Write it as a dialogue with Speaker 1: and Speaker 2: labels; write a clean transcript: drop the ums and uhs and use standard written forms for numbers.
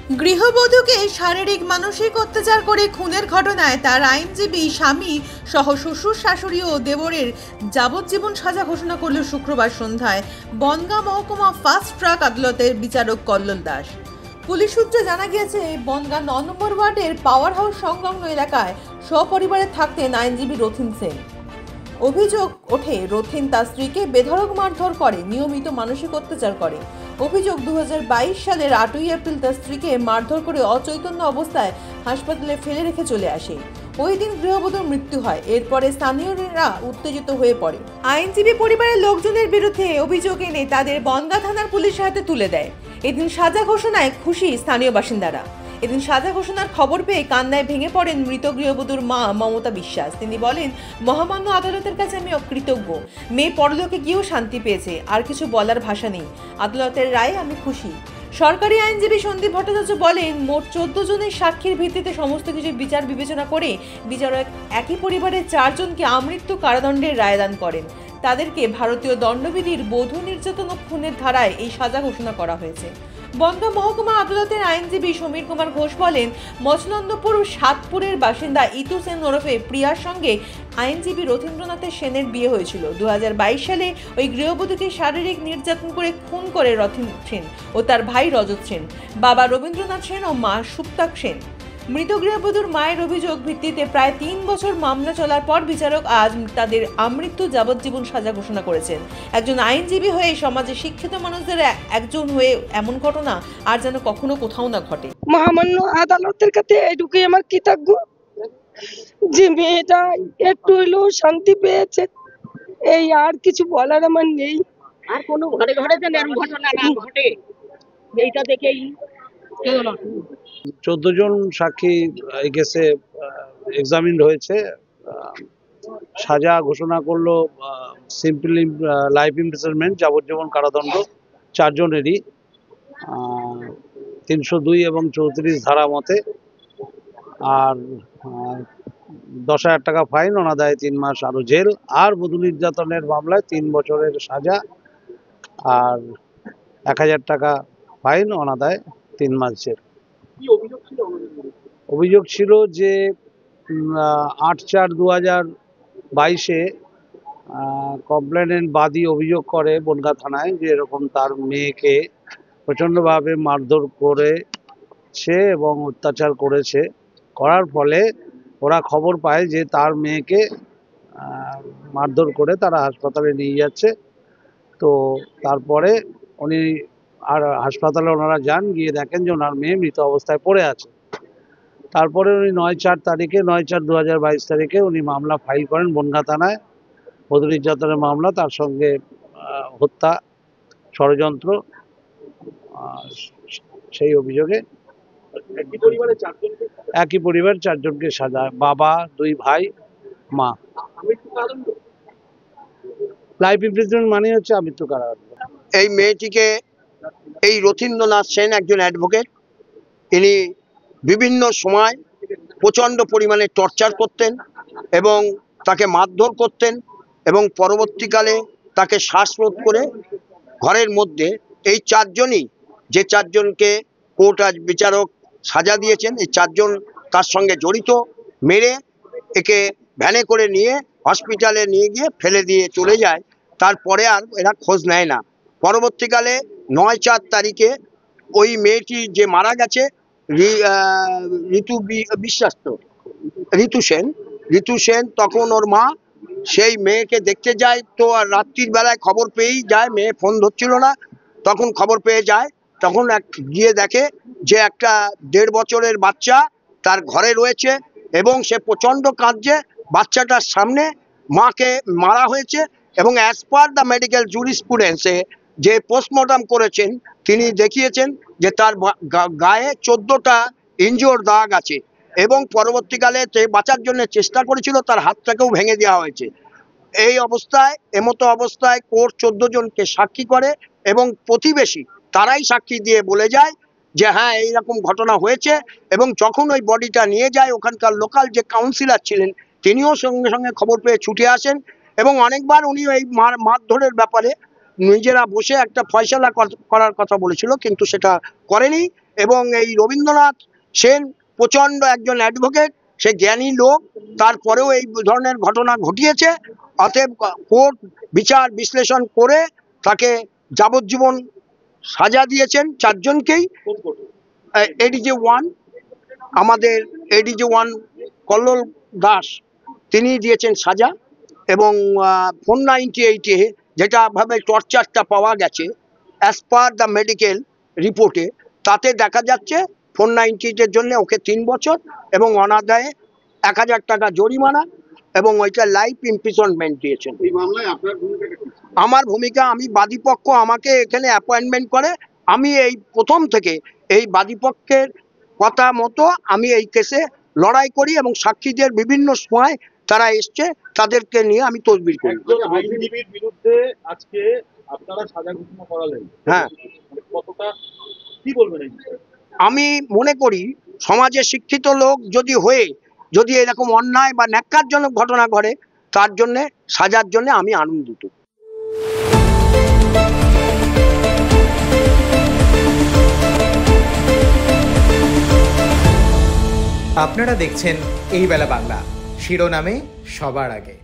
Speaker 1: গৃহবধূকে শারীরিক মানসিক অত্যাচার করে খুনের ঘটনায় তার আইনজীবী স্বামী সহ শ্বশুর শাশুড়ি ও দেবরের যাবজ্জীবন সাজা ঘোষণা করল শুক্রবার সন্ধ্যায় বনগাঁ মহকুমা ফাস্ট ট্র্যাক আদালতের বিচারক কল্লোল দাস। পুলিশ সূত্রে জানা গিয়েছে, বনগাঁ ৯ নম্বর ওয়ার্ডের পাওয়ার হাউস সংলগ্ন এলাকায় সপরিবারে থাকতেন আইনজীবী রথিন সেন। অভিযোগ ওঠে, রথিন তার স্ত্রীকে বেধড়ক মারধর করে, নিয়মিত মানসিক অত্যাচার করে। অভিযোগ 2022 সালের 8ই এপ্রিল তার স্ত্রীকে মারধর করে অচৈতন্য অবস্থায় হাসপাতালে ফেলে রেখে চলে আসে। ওই দিন গৃহবধূর মৃত্যু হয়। এরপরে স্থানীয়রা উত্তেজিত হয়ে পড়ে। আইনজীবী পরিবারের লোকজনের বিরুদ্ধে অভিযোগ এনে তাদের বনগাঁ থানার পুলিশের হাতে তুলে দেয়। এদিন সাজা ঘোষণায় খুশি স্থানীয় বাসিন্দারা। এদিন সাজা ঘোষণার খবর পেয়ে কান্নায় ভেঙে পড়েন মৃত গৃহবধূর মা মমতা বিশ্বাস। তিনি বলেন, মহামান্য আদালতের কাছে আমি অকৃতজ্ঞ। মেয়ে পরলোকে গিয়েও শান্তি পেয়েছে, আর কিছু বলার ভাষা নেই। আদালতের রায়ে আমি খুশি। সরকারি আইনজীবী সন্দীপ ভট্টাচার্য বলেন, মোট 14 জনের সাক্ষীর ভিত্তিতে সমস্ত কিছু বিচার বিবেচনা করে বিচারক একই পরিবারের 4 জনকে আমৃত্যু কারাদণ্ডের রায়দান করেন। তাদেরকে ভারতীয় দণ্ডবিধির বধূ নির্যাতন ও খুনের ধারায় এই সাজা ঘোষণা করা হয়েছে। বনগাঁ মহকুমা আদালতের আইনজীবী সমীর কুমার ঘোষ বলেন, মচনন্দপুর সাতপুরের বাসিন্দা ইতু সেন ওরফে প্রিয়ার সঙ্গে আইনজীবী রথীন্দ্রনাথের সেনের বিয়ে হয়েছিল। 2022 সালে ওই গৃহবধূকে শারীরিক নির্যাতন করে খুন করে রথীন সেন ও তার ভাই রজত সেন, বাবা রবীন্দ্রনাথ সেন ও মা সুপ্তাক সেন। মৃত গৃহবধূর মায়ের অভিযোগ ভিত্তিতে প্রায় 3 বছর মামলা চলার পর বিচারক আজ তাদের আমৃত্যু যাবজ্জীবন সাজা ঘোষণা করেছেন। একজন আইনজীবী হয়ে সমাজে শিক্ষিত মানুষদের একজন হয়ে এমন ঘটনা আর যেন কখনো কোথাও না ঘটে।
Speaker 2: মহামান্য আদালতের কাছে এটুকুই আমার কৃতজ্ঞ যে মেয়েটা একটু হলেও শান্তি পেয়েছে। এই আর কিছু বলার আমার নেই।
Speaker 3: আর কোনো ঘরে ঘরে যেন এরকম ঘটনা না ঘটে, এইটা দেখেই
Speaker 4: 14 জন সাক্ষী এই কেসে এক্সামিন্ড হয়েছে। সাজা ঘোষণা করলো সিম্পলি লাইফ ইমপ্রিজনমেন্ট, যাবজ্জীবন কারাদণ্ড 4 জনেরই 302 এবং 34 ধারা মতে, আর 10,000 টাকা ফাইন, অনাদায়ে 3 মাস আরো জেল, আর বধূ নির্যাতনের মামলায় 3 বছরের সাজা আর 1,000 টাকা ফাইন, অনাদায়ে 3 মাস জেল। অভিযোগ ছিল যে 8/4/2022-এ কমপ্লেনেন্ট বাদী অভিযোগ করে বনগাঁ থানায় যে এরকম তার মেয়েকে প্রচণ্ডভাবে মারধর করেছে এবং অত্যাচার করেছে। করার ফলে ওরা খবর পায় যে তার মেয়েকে মারধর করে তারা হাসপাতালে নিয়ে যাচ্ছে। তো তারপরে উনি আর হাসপাতালে ওনারা যান, গিয়ে দেখেন যে ওনার মেয়ে মৃত অবস্থায় পড়ে আছে। তারপরে উনি 9/4/2022 তারিখে উনি মামলা ফাইল করেন বনগাঁ থানায়, বধূ নির্যাতনের মামলা, তার সঙ্গে হত্যা, ষড়যন্ত্র, সেই অভিযোগে একই পরিবার 4 জনকে সাজা, বাবা, 2 ভাই, মা। লাইফ ইমপ্রিজনমেন্ট মানে হচ্ছে আমৃত্যু কারাদণ্ড।
Speaker 5: এই মেয়েটিকে, এই রথীন্দ্রনাথ সেন একজন অ্যাডভোকেট, ইনি বিভিন্ন সময় প্রচণ্ড পরিমাণে টর্চার করতেন এবং তাকে মারধর করতেন এবং পরবর্তীকালে তাকে শ্বাসরোধ করে ঘরের মধ্যে এই 4 জনই, যে 4 জনকে কোর্ট আজ বিচারক সাজা দিয়েছেন, এই 4 জন তার সঙ্গে জড়িত, মেরে একে ভ্যানে করে নিয়ে হসপিটালে নিয়ে গিয়ে ফেলে দিয়ে চলে যায়। তারপরে আর এরা খোঁজ নেয় না। পরবর্তীকালে 9/4 তারিখে ওই মেয়েটি যে মারা গেছে, ঋতু সেন, তখন ওর মা সেই মেয়েকে দেখতে যায়। তো আর রাত্রির বেলায় খবর পেয়েই যায়, মেয়ে ফোন ধরছিল না, তখন খবর পেয়ে যায়। তখন গিয়ে দেখে যে একটা 1.5 বছরের বাচ্চা তার ঘরে রয়েছে এবং সে প্রচণ্ড কাঁদছে। বাচ্চাটার সামনে মাকে মারা হয়েছে এবং অ্যাজ পার দ্য মেডিকেল জুরিসপ্রুডেন্সে যে পোস্টমর্টম করেছেন তিনি দেখিয়েছেন যে তার গায়ে 14টা ইনজিওর দাগ আছে এবং পরবর্তীকালে সে বাঁচার জন্য চেষ্টা করেছিল, তার হাতটাকেও ভেঙে দেওয়া হয়েছে। এই অবস্থায়, এমতো অবস্থায় কোর্ট 14 জনকে সাক্ষী করে এবং প্রতিবেশী তারাই সাক্ষী দিয়ে বলে যায় যে হ্যাঁ এইরকম ঘটনা হয়েছে। এবং যখন ওই বডিটা নিয়ে যায়, ওখানকার লোকাল যে কাউন্সিলর ছিলেন তিনিও সঙ্গে সঙ্গে খবর পেয়ে ছুটে আসেন এবং অনেকবার উনি এই মারধরের ব্যাপারে নিজেরা বসে একটা ফয়সালা করার কথা বলেছিল, কিন্তু সেটা করেনি এবং এই রবীন্দ্রনাথ সেন প্রচণ্ড একজন অ্যাডভোকেট, সে জ্ঞানী লোক, তারপরেও এই ধরনের ঘটনা ঘটিয়েছে। অতএব কোর্ট বিচার বিশ্লেষণ করে তাকে যাবজ্জীবন সাজা দিয়েছেন চারজনকেই। এডিজে 1 আমাদের এডিজে 1 কল্লোল দাস তিনি দিয়েছেন সাজা, এবং 498-এ যেটা ভাবে টর্চারটা পাওয়া গেছে অ্যাজ পার দ্য মেডিকেল রিপোর্টে, তাতে দেখা যাচ্ছে 498-এর জন্য ওকে 3 বছর এবং অনাদায়ে 1000 টাকা জরিমানা এবং ওইটা লাইফ ইমপ্রিজনমেন্ট দিয়েছেন।
Speaker 6: এই মামলায় আপনার ভূমিকাটা কি?
Speaker 5: আমার ভূমিকা, আমি বাদীপক্ষ আমাকে এখানে অ্যাপয়েন্টমেন্ট করে, আমি এই প্রথম থেকে এই বাদীপক্ষের কথা মতো আমি এই কেসে লড়াই করি এবং সাক্ষীদের বিভিন্ন সময় তারা এসছে তাদেরকে নিয়ে আমি তদবির করি।
Speaker 6: একজন আইনজীবীর বিরুদ্ধে আজকে আপনারা সাজা ঘোষণা করালেন,
Speaker 5: হ্যাঁ,
Speaker 6: কতটা কি বলবেন এই বিষয়ে?
Speaker 5: আমি মনে করি সমাজে শিক্ষিত লোক যদি এরকম অন্যায় বা ন্যাক্কারজনক ঘটনা ঘটে, তার জন্যে সাজার জন্য আমি আনন্দিত।
Speaker 7: আপনারা দেখছেন এই বেলা বাংলা, শিরোনামে সবার আগে।